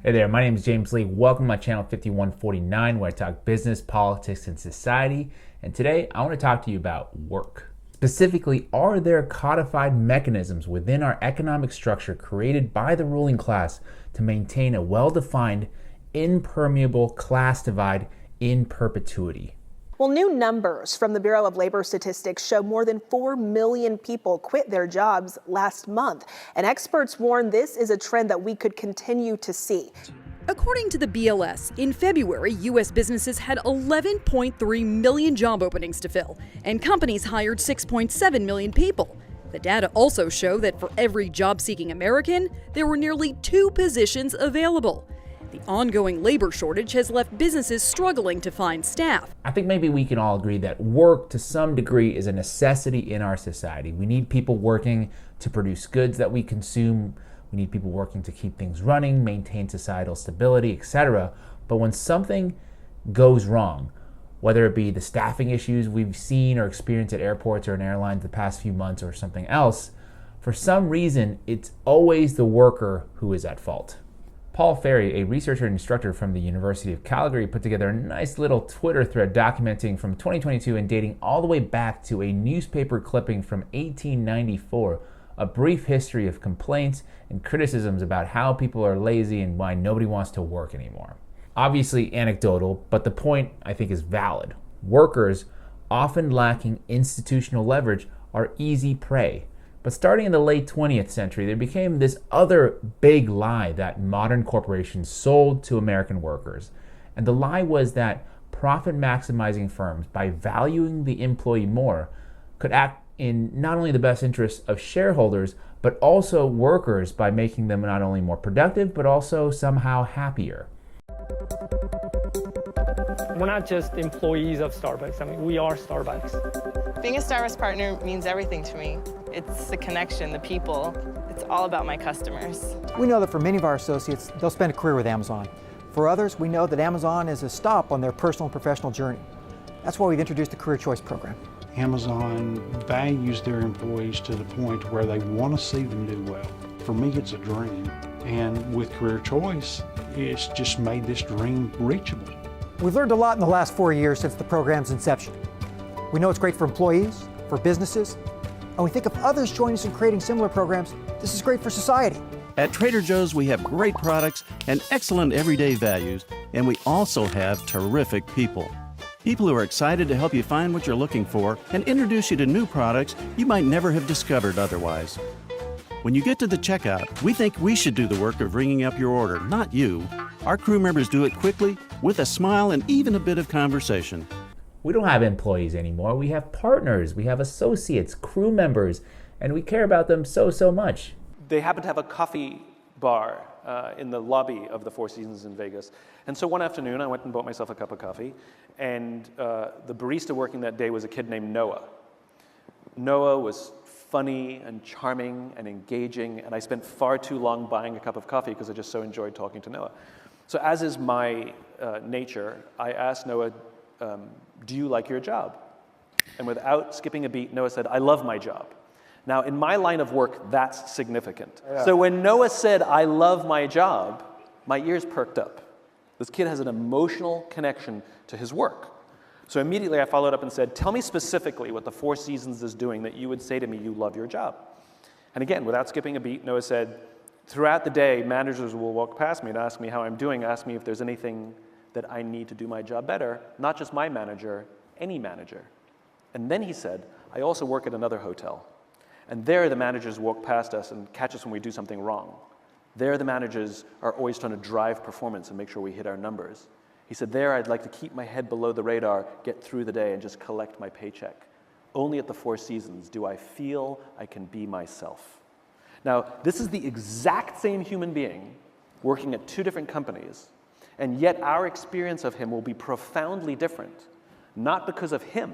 Hey there, my name is James Lee. Welcome to my channel 5149, where I talk business, politics, and society. And today I want to talk to you about work. Specifically, are there codified mechanisms within our economic structure created by the ruling class to maintain a well-defined, impermeable class divide in perpetuity? Well, new numbers from the Bureau of Labor Statistics show more than 4 million people quit their jobs last month. And experts warn this is a trend that we could continue to see. According to the BLS, in February, U.S. businesses had 11.3 million job openings to fill, and companies hired 6.7 million people. The data also show that for every job-seeking American, there were nearly 2 positions available. The ongoing labor shortage has left businesses struggling to find staff. I think maybe we can all agree that work to some degree is a necessity in our society. We need people working to produce goods that we consume. We need people working to keep things running, maintain societal stability, etc. But when something goes wrong, whether it be the staffing issues we've seen or experienced at airports or in airlines the past few months or something else, for some reason, it's always the worker who is at fault. Paul Ferry, a researcher and instructor from the University of Calgary, put together a nice little Twitter thread documenting from 2022 and dating all the way back to a newspaper clipping from 1894, a brief history of complaints and criticisms about how people are lazy and why nobody wants to work anymore. Obviously anecdotal, but the point I think is valid. Workers, often lacking institutional leverage, are easy prey. But starting in the late 20th century, there became this other big lie that modern corporations sold to American workers. And the lie was that profit-maximizing firms, by valuing the employee more, could act in not only the best interests of shareholders, but also workers by making them not only more productive, but also somehow happier. We're not just employees of Starbucks. I mean, we are Starbucks. Being a Starbucks partner means everything to me. It's the connection, the people. It's all about my customers. We know that for many of our associates, they'll spend a career with Amazon. For others, we know that Amazon is a stop on their personal and professional journey. That's why we've introduced the Career Choice program. Amazon values their employees to the point where they want to see them do well. For me, it's a dream. And with Career Choice, it's just made this dream reachable. We've learned a lot in the last 4 years since the program's inception. We know it's great for employees, for businesses, and we think if others join us in creating similar programs, this is great for society. At Trader Joe's, we have great products and excellent everyday values, and we also have terrific people. People who are excited to help you find what you're looking for and introduce you to new products you might never have discovered otherwise. When you get to the checkout, we think we should do the work of ringing up your order, not you. Our crew members do it quickly, with a smile and even a bit of conversation. We don't have employees anymore. We have partners, we have associates, crew members, and we care about them so much. They happen to have a coffee bar in the lobby of the Four Seasons in Vegas. And so one afternoon, I went and bought myself a cup of coffee, and the barista working that day was a kid named Noah. Noah was funny and charming and engaging, and I spent far too long buying a cup of coffee because I just so enjoyed talking to Noah. So as is my nature, I asked Noah, do you like your job? And without skipping a beat, Noah said, I love my job. Now, in my line of work, that's significant. Yeah. So when Noah said, I love my job, my ears perked up. This kid has an emotional connection to his work. So immediately I followed up and said, tell me specifically what the Four Seasons is doing that you would say to me you love your job. And again, without skipping a beat, Noah said, throughout the day, managers will walk past me and ask me how I'm doing, ask me if there's anything that I need to do my job better, not just my manager, any manager. And then he said, I also work at another hotel. And there the managers walk past us and catch us when we do something wrong. There the managers are always trying to drive performance and make sure we hit our numbers. He said, there I'd like to keep my head below the radar, get through the day, and just collect my paycheck. Only at the Four Seasons do I feel I can be myself. Now, this is the exact same human being working at 2 different companies, and yet our experience of him will be profoundly different, not because of him,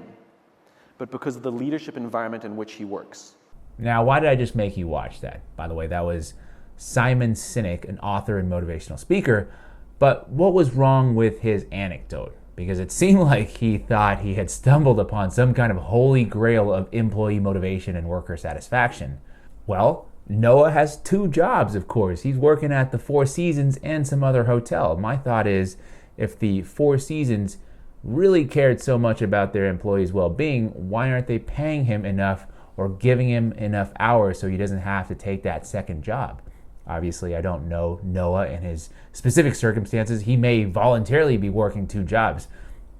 but because of the leadership environment in which he works. Now, why did I just make you watch that? By the way, that was Simon Sinek, an author and motivational speaker. But what was wrong with his anecdote? Because it seemed like he thought he had stumbled upon some kind of holy grail of employee motivation and worker satisfaction. Well, Noah has 2 jobs, of course. He's working at the Four Seasons and some other hotel. My thought is, if the Four Seasons really cared so much about their employees' well-being, why aren't they paying him enough or giving him enough hours so he doesn't have to take that second job? Obviously, I don't know Noah and his specific circumstances. He may voluntarily be working 2 jobs.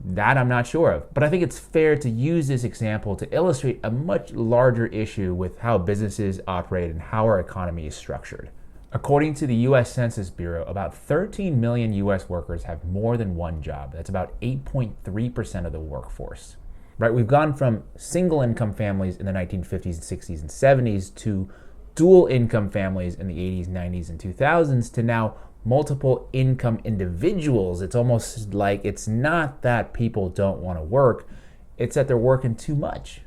That I'm not sure of. But I think it's fair to use this example to illustrate a much larger issue with how businesses operate and how our economy is structured. According to the U.S. Census Bureau, about 13 million U.S. workers have more than one job. That's about 8.3% of the workforce. Right? We've gone from single income families in the 1950s, 60s, and 70s to dual income families in the 80s, 90s, and 2000s to now multiple income individuals. It's almost like it's not that people don't want to work, it's that they're working too much.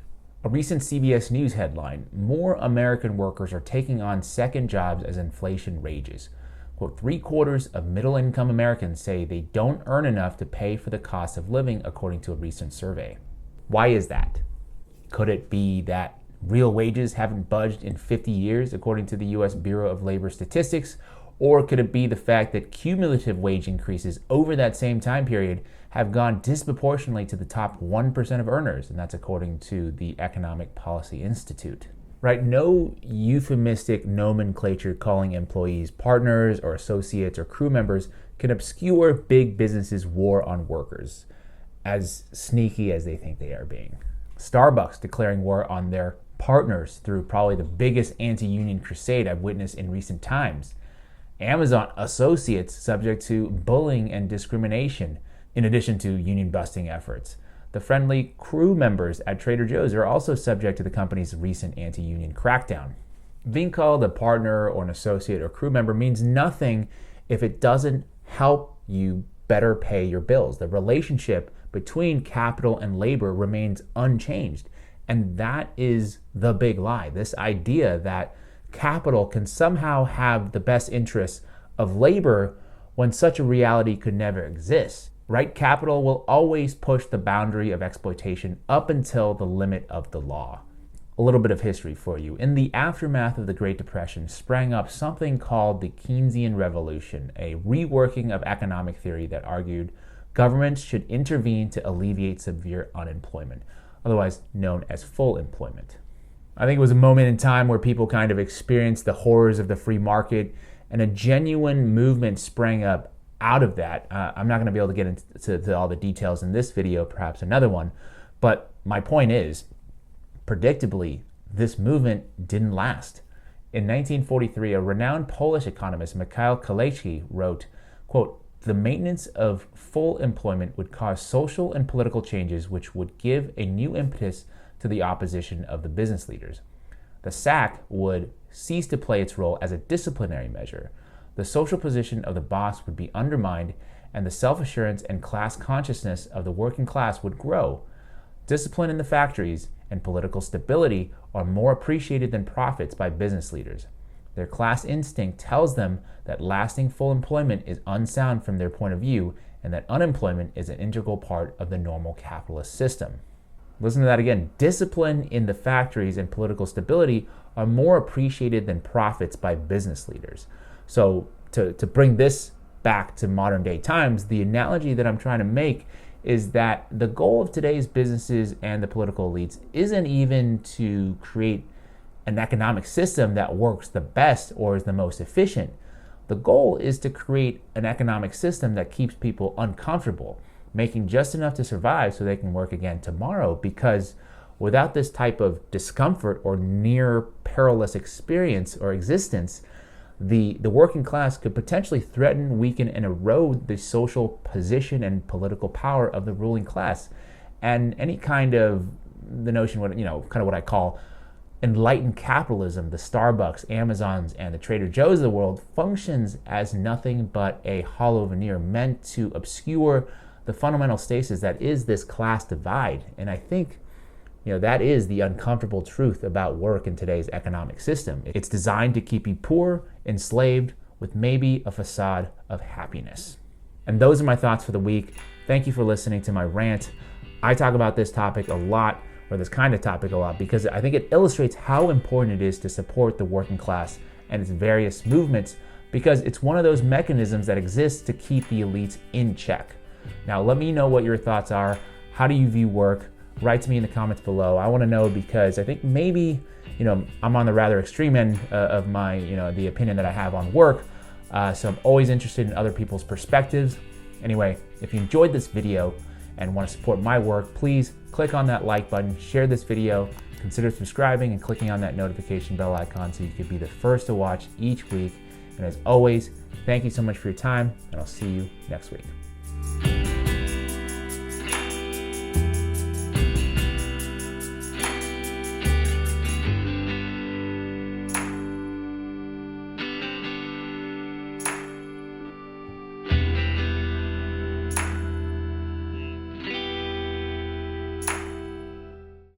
A recent CBS News headline, more American workers are taking on second jobs as inflation rages. Quote, 3/4 of middle-income Americans say they don't earn enough to pay for the cost of living, according to a recent survey. Why is that? Could it be that real wages haven't budged in 50 years, according to the U.S. Bureau of Labor Statistics? Or could it be the fact that cumulative wage increases over that same time period have gone disproportionately to the top 1% of earners? And that's according to the Economic Policy Institute. Right? No euphemistic nomenclature calling employees partners or associates or crew members can obscure big businesses' war on workers, as sneaky as they think they are being. Starbucks declaring war on their partners through probably the biggest anti-union crusade I've witnessed in recent times. Amazon associates subject to bullying and discrimination, in addition to union busting efforts. The friendly crew members at Trader Joe's are also subject to the company's recent anti-union crackdown. Being called a partner or an associate or crew member means nothing if it doesn't help you better pay your bills. The relationship between capital and labor remains unchanged. And that is the big lie. This idea that capital can somehow have the best interests of labor when such a reality could never exist. Right? Capital will always push the boundary of exploitation up until the limit of the law. A little bit of history for you. In the aftermath of the Great Depression sprang up something called the Keynesian Revolution, a reworking of economic theory that argued governments should intervene to alleviate severe unemployment, otherwise known as full employment. I think it was a moment in time where people kind of experienced the horrors of the free market, and a genuine movement sprang up out of that. I'm not going to be able to get into all the details in this video, perhaps another one, but my point is, predictably, this movement didn't last. In 1943, a renowned Polish economist, Mikhail Kalecki, wrote, quote, "The maintenance of full employment would cause social and political changes which would give a new impetus to the opposition of the business leaders. The sack would cease to play its role as a disciplinary measure. The social position of the boss would be undermined, and the self-assurance and class consciousness of the working class would grow. Discipline in the factories and political stability are more appreciated than profits by business leaders. Their class instinct tells them that lasting full employment is unsound from their point of view, and that unemployment is an integral part of the normal capitalist system." Listen to that again. Discipline in the factories and political stability are more appreciated than profits by business leaders. So to bring this back to modern day times, the analogy that I'm trying to make is that the goal of today's businesses and the political elites isn't even to create an economic system that works the best or is the most efficient. The goal is to create an economic system that keeps people uncomfortable, making just enough to survive so they can work again tomorrow, because without this type of discomfort or near perilous experience or existence, the working class could potentially threaten, weaken, and erode the social position and political power of the ruling class. And any kind of the notion, kind of what I call enlightened capitalism, the Starbucks, Amazons, and the Trader Joe's of the world, functions as nothing but a hollow veneer meant to obscure the fundamental stasis that is this class divide. And I think that is the uncomfortable truth about work in today's economic system. It's designed to keep you poor, enslaved, with maybe a facade of happiness. And those are my thoughts for the week. Thank you for listening to my rant. I talk about this topic a lot or this kind of topic a lot, because I think it illustrates how important it is to support the working class and its various movements, because it's one of those mechanisms that exists to keep the elites in check. Now, let me know what your thoughts are. How do you view work? Write to me in the comments below. I want to know, because I think maybe, I'm on the rather extreme end of my, the opinion that I have on work. So I'm always interested in other people's perspectives. Anyway, if you enjoyed this video and want to support my work, please click on that like button, share this video, consider subscribing and clicking on that notification bell icon so you can be the first to watch each week. And as always, thank you so much for your time, and I'll see you next week.